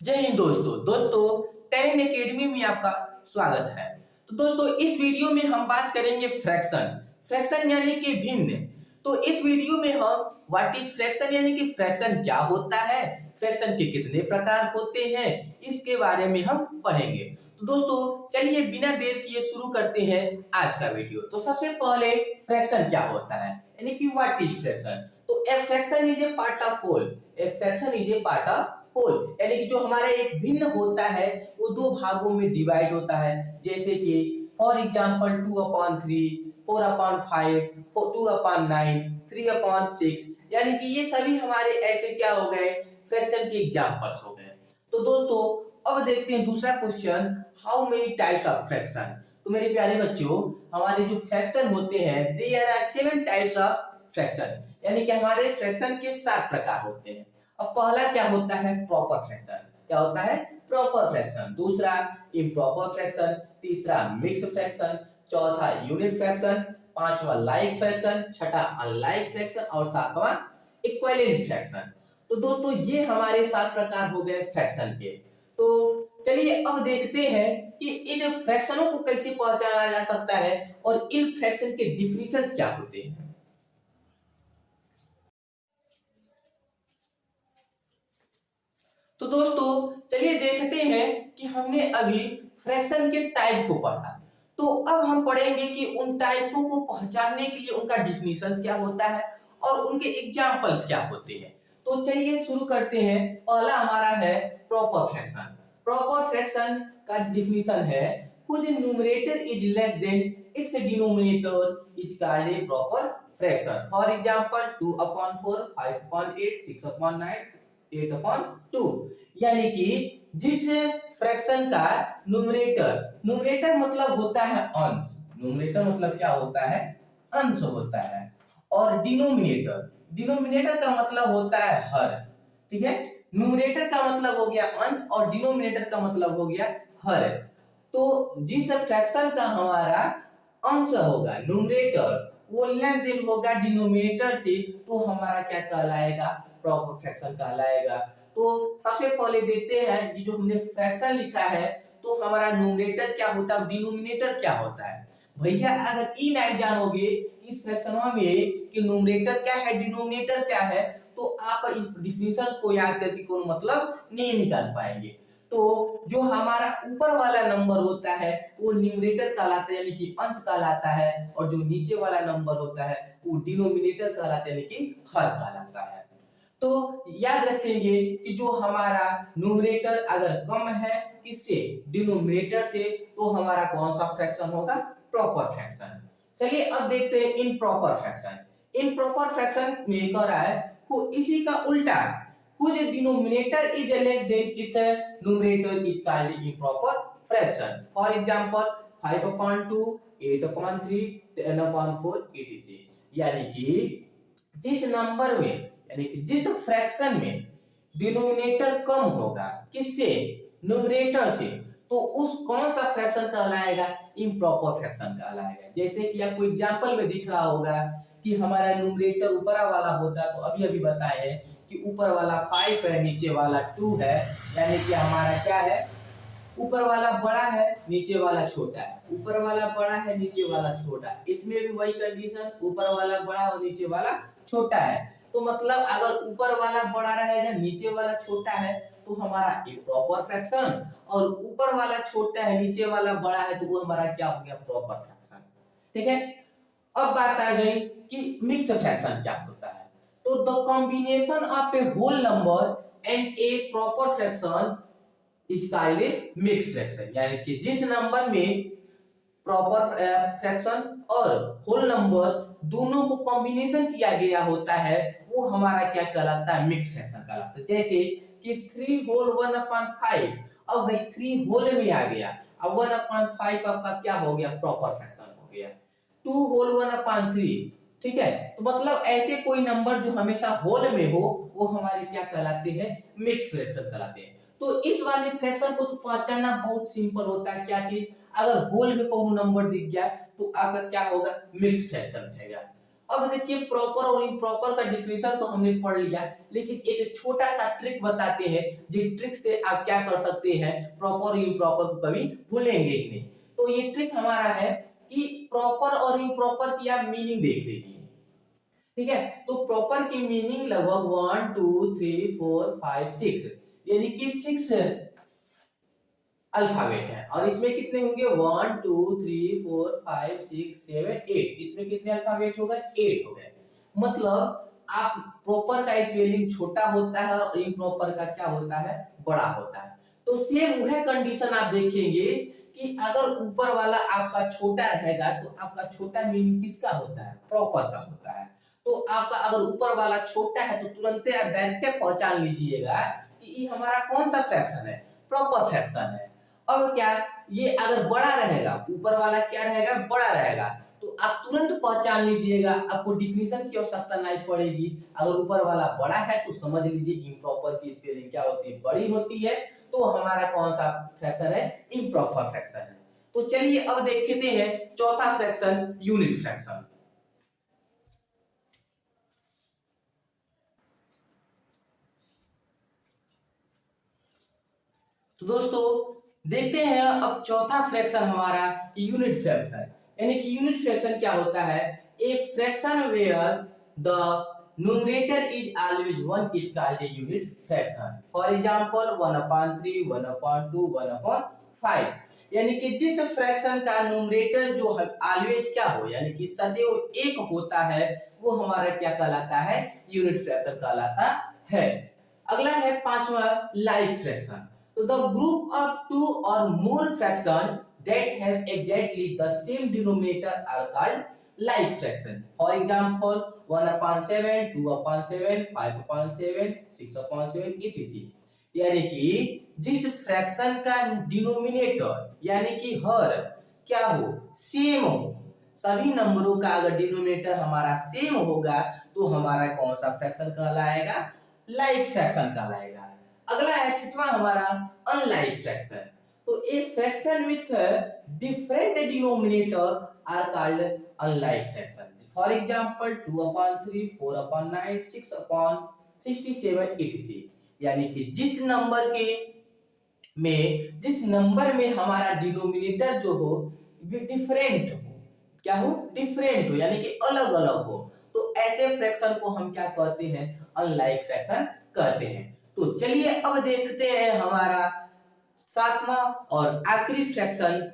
जय हिंद दोस्तों ten academy में आपका स्वागत है। तो दोस्तों इस वीडियो में हम बात करेंगे फ्रैक्शन यानी कि भिन्न। तो इस वीडियो में हम व्हाट इज फ्रैक्शन यानी कि फ्रैक्शन क्या होता है, फ्रैक्शन के कितने प्रकार होते हैं, इसके बारे में हम पढ़ेंगे। तो दोस्तों चलिए बिना देर किए शुरू करते हैं आज का वीडियो। तो सबसे पहले फ्रैक्शन क्या होता है यानी कि व्हाट इज फ्रैक्शन। तो a fraction is a part of whole, a fraction is a part of whole यानी कि जो हमारा एक भिन्न होता है वो दो भागों में डिवाइड होता है। जैसे कि फॉर एग्जांपल 2/3, 4/5, 2/9, 3/6 यानी कि ये सभी हमारे ऐसे क्या हो गए, फ्रैक्शन के एग्जांपल्स हो गए। तो दोस्तों अब देखते हैं दूसरा question, how many types of fraction. तो मेरे प्यारे बच्चों हमारे जो फ्रैक्शन होते हैं there are 7 types of fraction यानी कि हमारे फ्रैक्शन के 7 प्रकार होते हैं। अब पहला क्या होता है, प्रॉपर फ्रैक्शन। क्या होता है, प्रॉपर फ्रैक्शन। दूसरा इम्प्रॉपर फ्रैक्शन, तीसरा मिक्स फ्रैक्शन, चौथा यूनिट फ्रैक्शन, पांचवा लाइक फ्रैक्शन, छठा अनलाइक फ्रैक्शन और सातवां इक्विवेलेंट फ्रैक्शन। तो दोस्तों ये हमारे 7 प्रकार हो गए फ्रैक्शन के। तो चलिए अब देखते हैं कि इन फ्रैक्शनों को कैसे पहचाना जा सकता है और इन फ्रैक्शन के डिफिनेशंस क्या होते हैं। तो दोस्तों चलिए देखते हैं कि हमने अभी फ्रैक्शन के टाइप को पढ़ा। तो अब हम पढ़ेंगे कि उन टाइपों को पहचानने के लिए उनका डिफिनेशन क्या होता है और उनके एग्जांपल्स क्या होते हैं। तो चलिए शुरू करते हैं। पहला हमारा है प्रॉपर फ्रैक्शन। प्रॉपर फ्रैक्शन का डिफिनेशन है whose numerator is less than its denominator is called a proper fraction. For example 2/4, 5/8, 6/9, 8/2 यानी कि जिस फ्रैक्शन का न्यूमरेटर मतलब होता है अंश, न्यूमरेटर मतलब क्या होता है, अंश होता है, और डिनोमिनेटर का मतलब होता है हर। ठीक है, न्यूमरेटर का मतलब हो गया अंश और डिनोमिनेटर का मतलब हो गया हर। तो जिस फ्रैक्शन का हमारा अंश होगा न्यूमरेटर वो लेस देन होगा डिनोमिनेटर से, तो हमारा क्या कहलाएगा, प्रॉपर फ्रैक्शन कहलाएगा। तो सबसे पहले देखते हैं कि जो हमने फ्रैक्शन लिखा है तो हमारा न्यूमरेटर क्या होता है, डिनोमिनेटर क्या होता है। भैया अगर ई नहीं जानोगे इस फ्रैक्शन में कि न्यूमरेटर क्या है डिनोमिनेटर क्या है, तो आप इस डिफिनेशन को याद करके कोई मतलब नहीं निकाल पाएंगे। तो जो हमारा ऊपर वाला नंबर होता है वो न्यूमरेटर कहलाता है यानी कि अंश कहलाता है, और जो नीचे वाला नंबर होता है वो डिनोमिनेटर कहलाता है यानी कि हर कहलाता है। तो याद रखेंगे कि जो हमारा न्यूमरेटर अगर कम है किससे, डिनोमिनेटर से, तो हमारा कौन सा फ्रैक्शन होगा, प्रॉपर फ्रैक्शन। चलिए अब देखते हैं इम्प्रॉपर फ्रैक्शन। इम्प्रॉपर फ्रैक्शन में कह रहा है वो इसी का उल्टा, whose denominator is less than its numerator is called improper fraction. For example 5/2, 8/3, 10/4 etc. यानी कि जिस नंबर में यानी कि जिस फ्रैक्शन में डिनोमिनेटर कम होगा किससे, न्यूमरेटर से, तो उस कौन सा फ्रैक्शन कहलाएगा, इम्प्रॉपर फ्रैक्शन कहलाएगा। जैसे कि आपको एग्जांपल में दिख रहा होगा कि हमारा न्यूमरेटर ऊपर वाला होता है, तो अभी अभी बताए हैं कि ऊपर वाला 5 है नीचे वाला 2 है, यानी कि हमारा क्या है, ऊपर वाला बड़ा है नीचे वाला छोटा है, ऊपर वाला बड़ा है नीचे वाला छोटा है। इसमें भी वही कंडीशन, ऊपर वाला बड़ा और नीचे वाला छोटा है। तो मतलब अगर ऊपर वाला बड़ा रहेगा नीचे वाला छोटा है तो हमारा इम्प्रॉपर फ्रैक्शन, और ऊपर वाला छोटा है नीचे वाला बड़ा है तो वो हमारा क्या हो गया, प्रॉपर फ्रैक्शन। ठीक है, अब बात आ गई कि मिक्स फ्रैक्शन क्या होता है। तो the combination of a whole number and a proper fraction is called a mix fraction, यानी कि जिस नंबर में प्रॉपर फ्रैक्शन और होल नंबर दोनों को कॉम्बिनेशन किया गया होता है वो हमारा क्या कहलाता है, मिक्स फ्रैक्शन कहलाता है। जैसे कि 3 होल 1/5, अब भाई 3 होल में आ गया, अब 1/5 आपका क्या हो गया, प्रॉपर फ्रैक्शन हो गया। 2 होल 1/3, ठीक है, तो मतलब ऐसे कोई नंबर जो हमेशा होल में हो वो हमारे क्या कहलाते हैं, मिक्स फ्रैक्शन कहलाते हैं। तो इस वाले फ्रैक्शन को तो पहचानना बहुत सिंपल होता है, क्या चीज, अगर होल में कोई नंबर दिख गया तो आपका क्या होगा, मिक्स फ्रैक्शन रहेगा। अब देखिए प्रॉपर और इम्प्रॉपर का डिफिनेशन तो हमने पढ़ लिया, लेकिन एक छोटा सा ट्रिक बताते हैं, जिस ट्रिक से आप क्या कर सकते हैं, प्रॉपर और इम्प्रॉपर को कभी भूलेंगे ही नहीं। तो ये ट्रिक हमारा है कि प्रॉपर और इम्प्रॉपर की आप मीनिंग देख लीजिए, ठीक है। तो प्रॉपर की मीनिंग लगभग 1 2 3 4 5 6, यानी कि 6 अल्फाबेट है, और इसमें कितने होंगे 1 2 3 4 5 6 7 8, इसमें कितने अल्फाबेट हो गए 8 हो गए। मतलब आप प्रॉपर का स्पेलिंग छोटा होता है और इम्प्रॉपर का क्या होता है, बड़ा होता है। तो सेम वह कंडीशन आप देखेंगे कि अगर ऊपर वाला आपका छोटा रहेगा तो आपका छोटा मीनिंग किसका होता है, प्रॉपर का होता है। तो आपका अगर ऊपर वाला छोटा है तो तुरंत आप डायरेक्ट पहचान लीजिएगा कि ये हमारा कौन सा फ्रैक्शन है, प्रॉपर फ्रैक्शन है। अब क्या, ये अगर बड़ा रहेगा, ऊपर वाला क्या रहेगा, बड़ा रहेगा, तो आप तुरंत पहचान लीजिएगा, आपको डिफिनेशन की आवश्यकता नहीं पड़ेगी। अगर ऊपर वाला बड़ा है तो समझ लीजिए इम्प्रॉपर की स्पेलिंग क्या होती है, बड़ी होती है। तो हमारा कौन सा फ्रैक्शन है, इम्प्रॉपर फ्रैक्शन है। तो चलिए अब देखते हैं चौथा फ्रैक्शन, यूनिट फ्रैक्शन। तो दोस्तों देखते हैं अब चौथा फ्रैक्शन हमारा यूनिट फ्रैक्शन, यानी कि यूनिट फ्रैक्शन क्या होता है, a fraction where the numerator is always 1 is called a unit fraction. For example 1/3 1/2 1/5, यानी कि जिस फ्रैक्शन का न्यूमरेटर जो ऑलवेज क्या हो, यानी कि सदैव एक होता है, वो हमारा क्या कहलाता है, यूनिट फ्रैक्शन कहलाता है। अगला है पांचवा, like fraction. So the group of 2 or more fractions that have exactly the same denominator are called like fraction. For example, 1/7, 2/7, 5/7, 6/7, etc. यानी कि जिस फ्रैक्शन का डिनोमिनेटर यानी कि हर क्या हो, सेम हो, सभी नंबरों का अगर डिनोमिनेटर हमारा सेम होगा तो हमारा कौन सा फ्रैक्शन कहलाएगा, लाइक फ्रैक्शन कहलाएगा। अगला है छठवां हमारा, अनलाइक फ्रैक्शन। तो a fraction with different denominator are called unlike fraction. For example 2/3, 4/9, 6/67, etc। यानी कि जिस नंबर में हमारा डिनोमिनेटर जो हो वो डिफरेंट हो, क्या हो, डिफरेंट हो, यानी कि अलग अलग हो, तो ऐसे फ्रैक्शन को हम क्या कहते हैं, अनलाइक फ्रैक्शन कहते हैं। तो चलिए अब देखते हैं हमारा सातवां और आखिरी फ्रैक्शन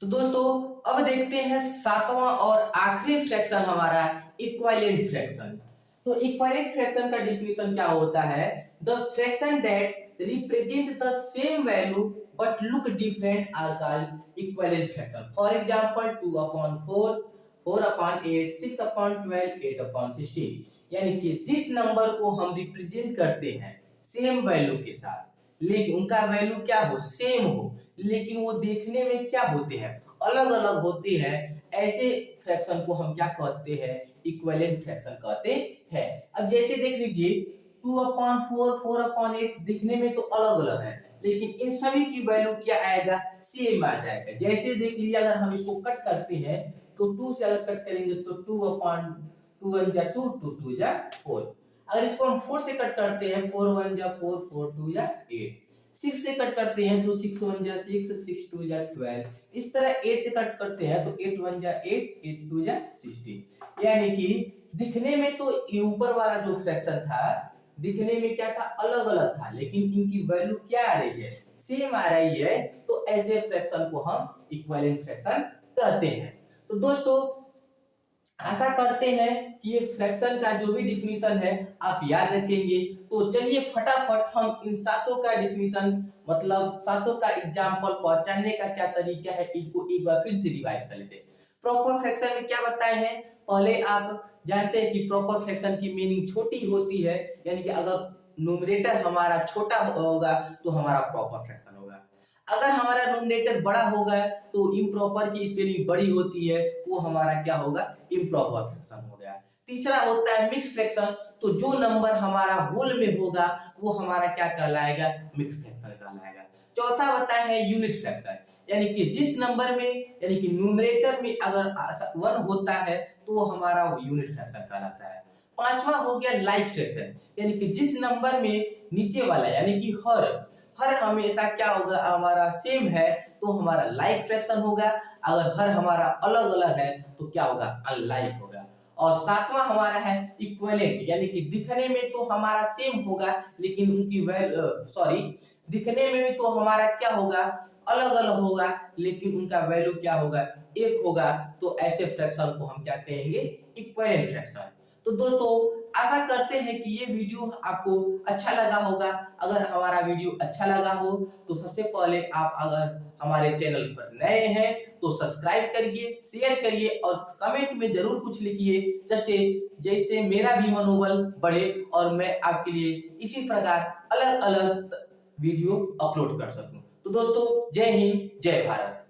तो दोस्तों अब देखते हैं सातवां और आखिरी फ्रैक्शन हमारा इक्विवेलेंट फ्रैक्शन। तो इक्विवेलेंट फ्रैक्शन का डिफिनेशन क्या होता है, the fraction that represent the same value but look different are called equivalent fraction. For example 2/4, 4/8, 6/12, 8/16। यानी कि जिस नंबर को हम रिप्रेजेंट करते हैं सेम वैल्यू के साथ, लेकिन उनका वैल्यू क्या हो, सेम हो, लेकिन वो देखने में क्या होते हैं, अलग अलग होते हैं, ऐसे फ्रैक्शन को हम क्या कहते हैं, इक्विवेलेंट फ्रैक्शन कहते हैं। अब जैसे देख लीजिए 2/4, 4/8 दिखने में तो अलग अलग है, लेकिन इन सभी की वैल्यू क्या आएगा, सेम आ जाएगा। जैसे देख लीजिए अगर हम इसको कट करते हैं तो 2 से अगर कट करेंगे तो 2/2 1 जा 2, 2 2 जा 4। अगर इसको हम 4 से कट करते हैं 4 1 जा 4, 4 2 जा 8। 6 से कट करते हैं तो 6 1 जा 6, 6 2 जा 12। इस तरह 8 से कट करते हैं तो 8 1 जा 8, 8 2 जा 16। यानी कि दिखने में तो ये ऊपर वाला जो फ्रैक्शन था दिखने में क्या था, अलग अलग था, लेकिन इनकी वैल्यू क्या आ रही है, सेम आ रही है। तो ऐसे फ्रैक्शन को हम इक्विवेलेंट फ्रैक्शन कहते हैं। तो दोस्तों आशा करते हैं कि ये फ्रैक्शन का जो भी डिफिनीशन है आप याद रखेंगे। तो चलिए फटाफट हम इन सातों का डिफिनीशन, मतलब सातों का एग्जांपल पहचानने का क्या तरीका है, इनको एक बार फिर से रिवाइज कर लेते हैं। प्रॉपर फ्रैक्शन में क्या बताए हैं, पहले आप जानते हैं कि प्रॉपर फ्रैक्शन की मीनिंग छोटी होती है, यानी कि अगर न्यूमरेटर हमारा छोटा होगा तो हमारा प्रॉपर फ्रैक्शन होगा। अगर हमारा न्यूमरेटर बड़ा होगा तो इम्प्रॉपर की स्पेलिंग बड़ी होती है, वो हमारा क्या होगा, इम्प्रॉपर फ्रैक्शन हो गया। तीसरा होता है मिक्स फ्रैक्शन, तो जो नंबर हमारा होल में होगा वो हमारा क्या कहलाएगा, मिक्स फ्रैक्शन कहलाएगा। चौथा होता है यूनिट फ्रैक्शन, यानी कि जिस नंबर में, यानी कि न्यूमरेटर में अगर 1 होता है तो वो हमारा यूनिट फ्रैक्शन कहलाता है। पांचवा हो गया लाइक फ्रैक्शन, यानी कि जिस नंबर में नीचे वाला यानी कि हर हमेशा क्या होगा, हमारा सेम है तो हमारा लाइक फ्रैक्शन होगा, अगर हर हमारा अलग अलग है तो क्या होगा, अनलाइक होगा। और सातवां हमारा है इक्विवेलेंट, यानी कि दिखने में तो हमारा सेम होगा लेकिन उनकी दिखने में भी तो हमारा क्या होगा, अलग अलग होगा, लेकिन उनका वैल्यू क्या होगा, एक होगा। तो ऐसे फ्रैक्शन को हम क्या कहेंगे, इक्विवेलेंट फ्रैक्शन। तो दोस्तों आशा करते हैं कि ये वीडियो आपको अच्छा लगा होगा। अगर हमारा वीडियो अच्छा लगा हो तो सबसे पहले आप अगर हमारे चैनल पर नए हैं तो सब्सक्राइब करिए, शेयर करिए और कमेंट में जरूर कुछ लिखिए, जैसे मेरा भी मनोबल बढ़े और मैं आपके लिए इसी प्रकार अलग अलग वीडियो अपलोड कर सकूं। तो दोस्तों जय हिंद, जय भारत।